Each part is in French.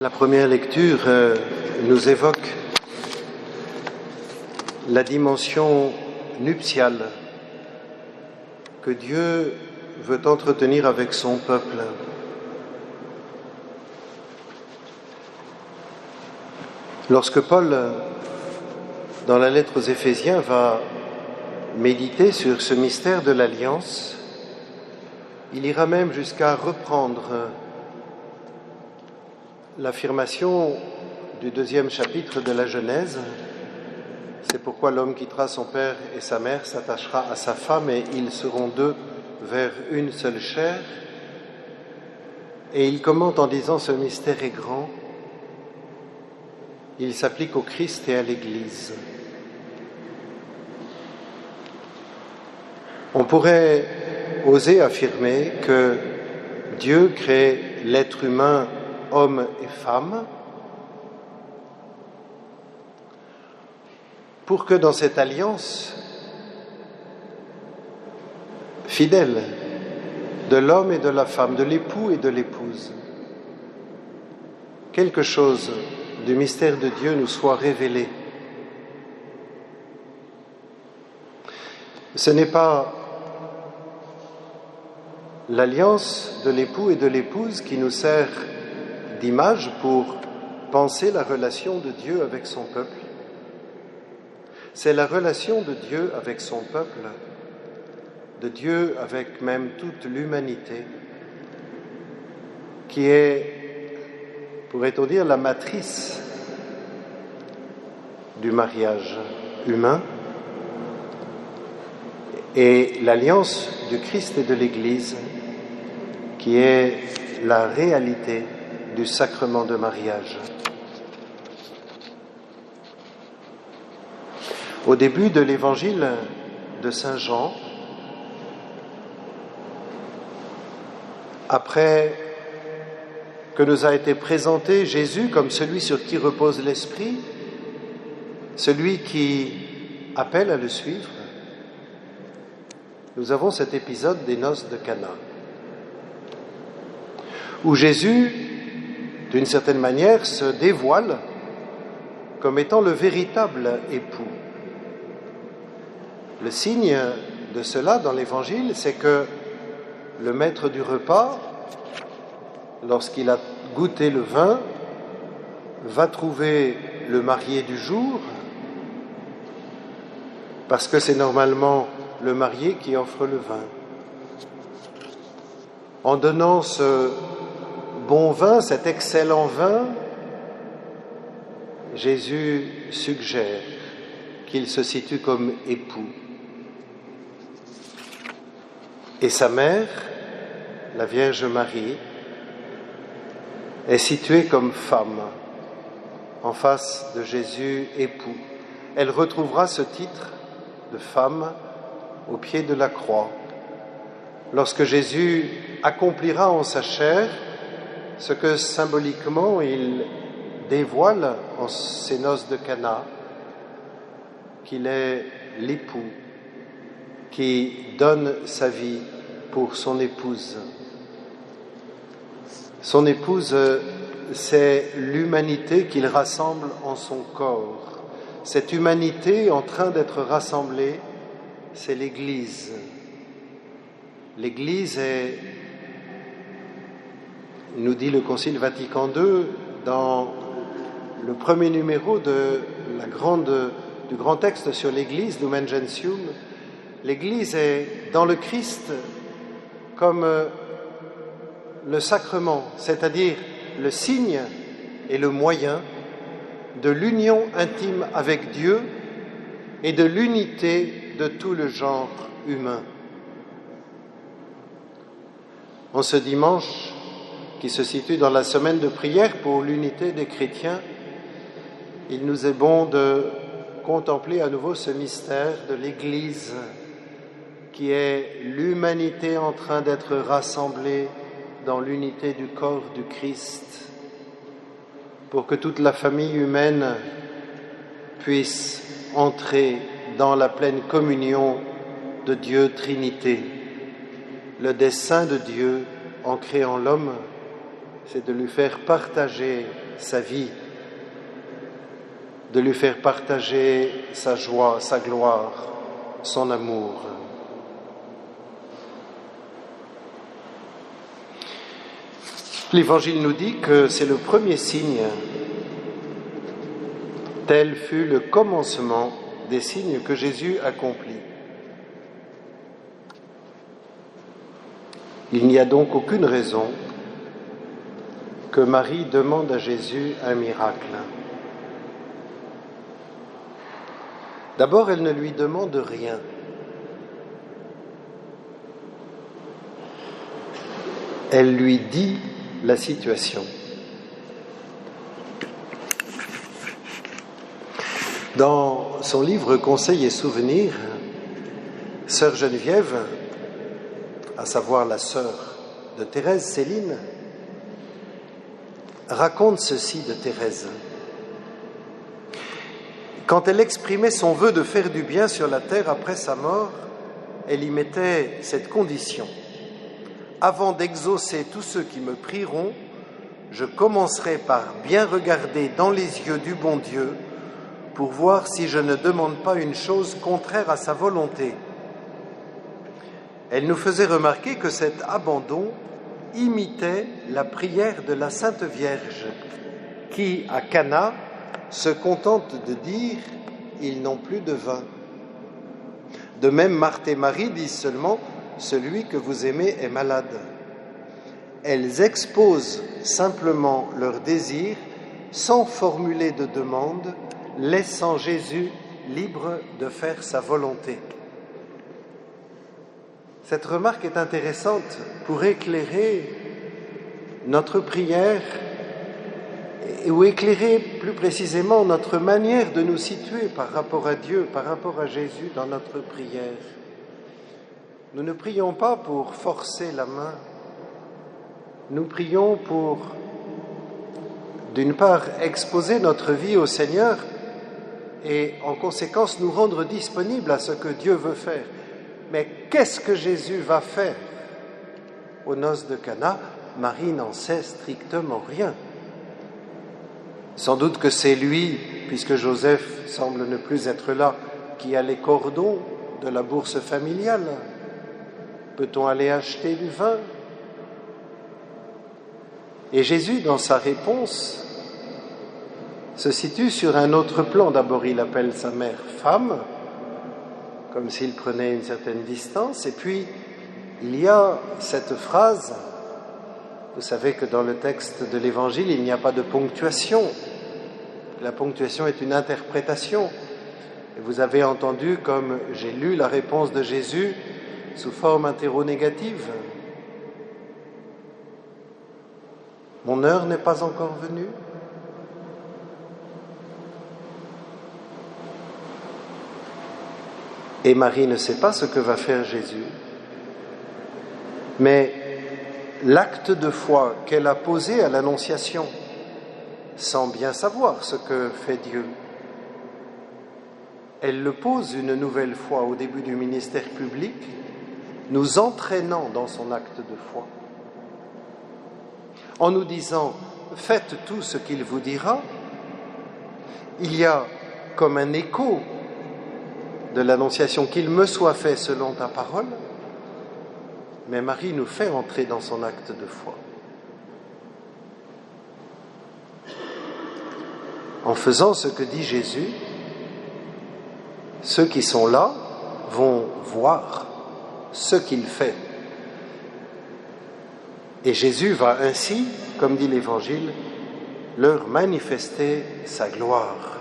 La première lecture nous évoque la dimension nuptiale que Dieu veut entretenir avec son peuple. Lorsque Paul, dans la lettre aux Éphésiens, va méditer sur ce mystère de l'alliance, il ira même jusqu'à reprendre l'affirmation du 2e chapitre de la Genèse. C'est pourquoi l'homme quittera son père et sa mère, s'attachera à sa femme et ils seront deux vers une seule chair. Et il commente en disant: ce mystère est grand, il s'applique au Christ et à l'Église. On pourrait oser affirmer que Dieu crée l'être humain, homme et femme, pour que dans cette alliance fidèle de l'homme et de la femme, de l'époux et de l'épouse, quelque chose du mystère de Dieu nous soit révélé. Ce n'est pas l'alliance de l'époux et de l'épouse qui nous sert d'image pour penser la relation de Dieu avec son peuple. C'est la relation de Dieu avec son peuple, de Dieu avec même toute l'humanité, qui est, pourrait-on dire, la matrice du mariage humain et l'alliance du Christ et de l'Église, qui est la réalité du sacrement de mariage. Au début de l'évangile de Saint Jean, après que nous a été présenté Jésus comme celui sur qui repose l'Esprit, celui qui appelle à le suivre, nous avons cet épisode des noces de Cana, où Jésus, d'une certaine manière, se dévoile comme étant le véritable époux. Le signe de cela dans l'Évangile, c'est que le maître du repas, lorsqu'il a goûté le vin, va trouver le marié du jour, parce que c'est normalement le marié qui offre le vin. En donnant ce bon vin, cet excellent vin, Jésus suggère qu'il se situe comme époux. Et sa mère, la Vierge Marie, est située comme femme en face de Jésus époux. Elle retrouvera ce titre de femme au pied de la croix, lorsque Jésus accomplira en sa chair ce que symboliquement il dévoile en ces noces de Cana, qu'il est l'époux qui donne sa vie pour son épouse. Son épouse, c'est l'humanité qu'il rassemble en son corps. Cette humanité en train d'être rassemblée, c'est l'Église. L'Église est, nous dit le Concile Vatican II, dans le premier numéro du grand texte sur l'Église, Lumen Gentium, l'Église est dans le Christ comme le sacrement, c'est-à-dire le signe et le moyen de l'union intime avec Dieu et de l'unité de tout le genre humain. En ce dimanche, qui se situe dans la semaine de prière pour l'unité des chrétiens, il nous est bon de contempler à nouveau ce mystère de l'Église, qui est l'humanité en train d'être rassemblée dans l'unité du corps du Christ, pour que toute la famille humaine puisse entrer dans la pleine communion de Dieu Trinité. Le dessein de Dieu en créant l'homme, c'est de lui faire partager sa vie, de lui faire partager sa joie, sa gloire, son amour. L'Évangile nous dit que c'est le premier signe. Tel fut le commencement des signes que Jésus accomplit. Il n'y a donc aucune raison que Marie demande à Jésus un miracle. D'abord, elle ne lui demande rien. Elle lui dit la situation. Dans son livre Conseils et souvenirs, sœur Geneviève, à savoir la sœur de Thérèse, Céline, raconte ceci de Thérèse. Quand elle exprimait son vœu de faire du bien sur la terre après sa mort, elle y mettait cette condition. Avant d'exaucer tous ceux qui me prieront, je commencerai par bien regarder dans les yeux du bon Dieu pour voir si je ne demande pas une chose contraire à sa volonté. Elle nous faisait remarquer que cet abandon imitait la prière de la Sainte Vierge, qui, à Cana, se contente de dire « Ils n'ont plus de vin ». De même, Marthe et Marie disent seulement « Celui que vous aimez est malade ». Elles exposent simplement leur désir sans formuler de demande, laissant Jésus libre de faire sa volonté. Cette remarque est intéressante pour éclairer notre prière ou éclairer plus précisément notre manière de nous situer par rapport à Dieu, par rapport à Jésus dans notre prière. Nous ne prions pas pour forcer la main, nous prions pour, d'une part, exposer notre vie au Seigneur et en conséquence nous rendre disponibles à ce que Dieu veut faire. Mais qu'est-ce que Jésus va faire aux noces de Cana? Marie n'en sait strictement rien. Sans doute que c'est lui, puisque Joseph semble ne plus être là, qui a les cordons de la bourse familiale. Peut-on aller acheter du vin? Et Jésus, dans sa réponse, se situe sur un autre plan. D'abord, il appelle sa mère femme, comme s'il prenait une certaine distance. Et puis, il y a cette phrase, vous savez que dans le texte de l'Évangile, il n'y a pas de ponctuation. La ponctuation est une interprétation. Et vous avez entendu, comme j'ai lu la réponse de Jésus, sous forme interrogative. Mon heure n'est pas encore venue. Et Marie ne sait pas ce que va faire Jésus. Mais l'acte de foi qu'elle a posé à l'Annonciation, sans bien savoir ce que fait Dieu, elle le pose une nouvelle fois au début du ministère public, nous entraînant dans son acte de foi, en nous disant « Faites tout ce qu'il vous dira », il y a comme un écho de l'Annonciation, qu'il me soit fait selon ta parole, mais Marie nous fait entrer dans son acte de foi. En faisant ce que dit Jésus, ceux qui sont là vont voir ce qu'il fait. Et Jésus va ainsi, comme dit l'Évangile, leur manifester sa gloire.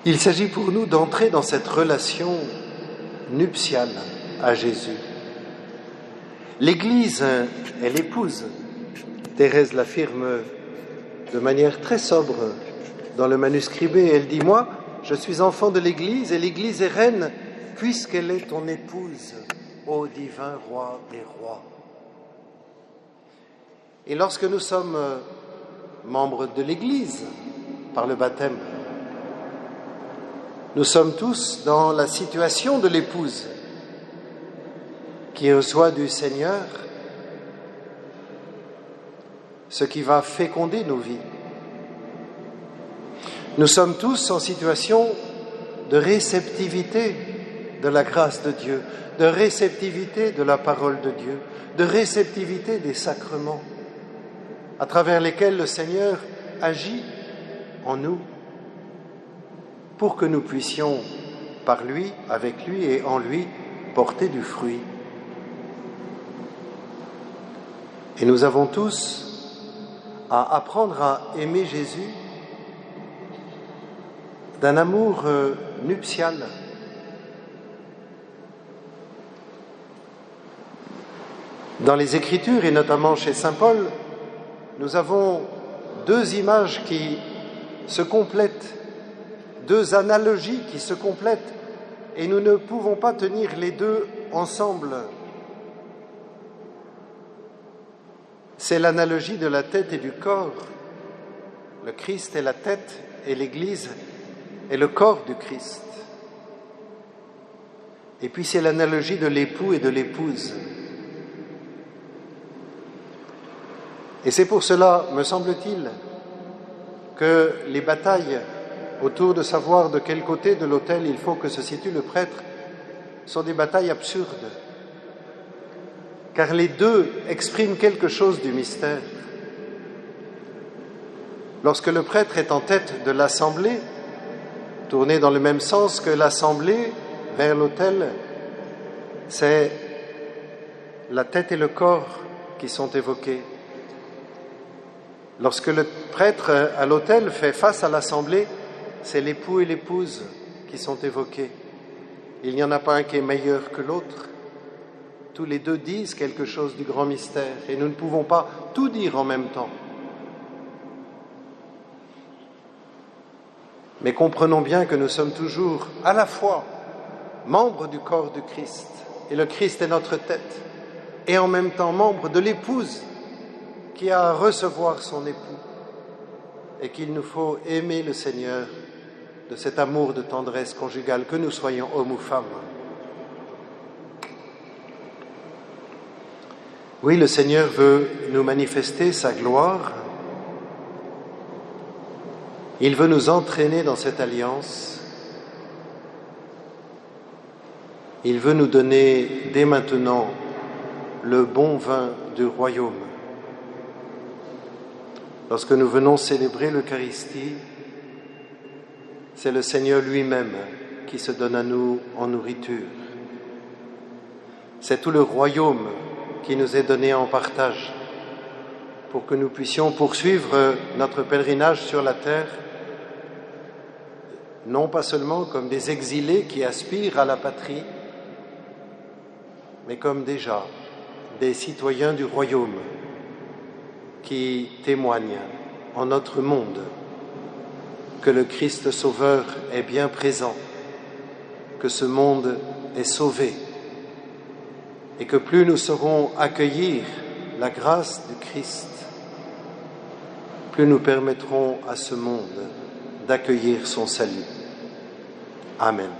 Il s'agit pour nous d'entrer dans cette relation nuptiale à Jésus. L'Église est l'épouse. Thérèse l'affirme de manière très sobre dans le manuscrit B. Elle dit « Moi, je suis enfant de l'Église et l'Église est reine puisqu'elle est ton épouse, ô divin roi des rois. » Et lorsque nous sommes membres de l'Église par le baptême, nous sommes tous dans la situation de l'épouse qui reçoit du Seigneur ce qui va féconder nos vies. Nous sommes tous en situation de réceptivité de la grâce de Dieu, de réceptivité de la parole de Dieu, de réceptivité des sacrements, à travers lesquels le Seigneur agit en nous, pour que nous puissions, par lui, avec lui et en lui, porter du fruit. Et nous avons tous à apprendre à aimer Jésus d'un amour nuptial. Dans les Écritures, et notamment chez saint Paul, nous avons deux images qui se complètent, deux analogies qui se complètent, et nous ne pouvons pas tenir les deux ensemble. C'est l'analogie de la tête et du corps. Le Christ est la tête et l'Église est le corps du Christ. Et puis c'est l'analogie de l'époux et de l'épouse. Et c'est pour cela, me semble-t-il, que les batailles autour de savoir de quel côté de l'autel il faut que se situe le prêtre sont des batailles absurdes, car les deux expriment quelque chose du mystère. Lorsque le prêtre est en tête de l'assemblée, tourné dans le même sens que l'assemblée vers l'autel, c'est la tête et le corps qui sont évoqués. Lorsque le prêtre à l'autel fait face à l'assemblée, c'est l'époux et l'épouse qui sont évoqués. Il n'y en a pas un qui est meilleur que l'autre. Tous les deux disent quelque chose du grand mystère et nous ne pouvons pas tout dire en même temps. Mais comprenons bien que nous sommes toujours à la fois membres du corps du Christ, et le Christ est notre tête, et en même temps membres de l'épouse qui a à recevoir son époux, et qu'il nous faut aimer le Seigneur de cet amour de tendresse conjugale, que nous soyons hommes ou femmes. Oui, le Seigneur veut nous manifester sa gloire. Il veut nous entraîner dans cette alliance. Il veut nous donner dès maintenant le bon vin du royaume. Lorsque nous venons célébrer l'Eucharistie, c'est le Seigneur lui-même qui se donne à nous en nourriture. C'est tout le royaume qui nous est donné en partage pour que nous puissions poursuivre notre pèlerinage sur la terre, non pas seulement comme des exilés qui aspirent à la patrie, mais comme déjà des citoyens du royaume qui témoignent en notre monde que le Christ Sauveur est bien présent, que ce monde est sauvé, et que plus nous saurons accueillir la grâce du Christ, plus nous permettrons à ce monde d'accueillir son salut. Amen.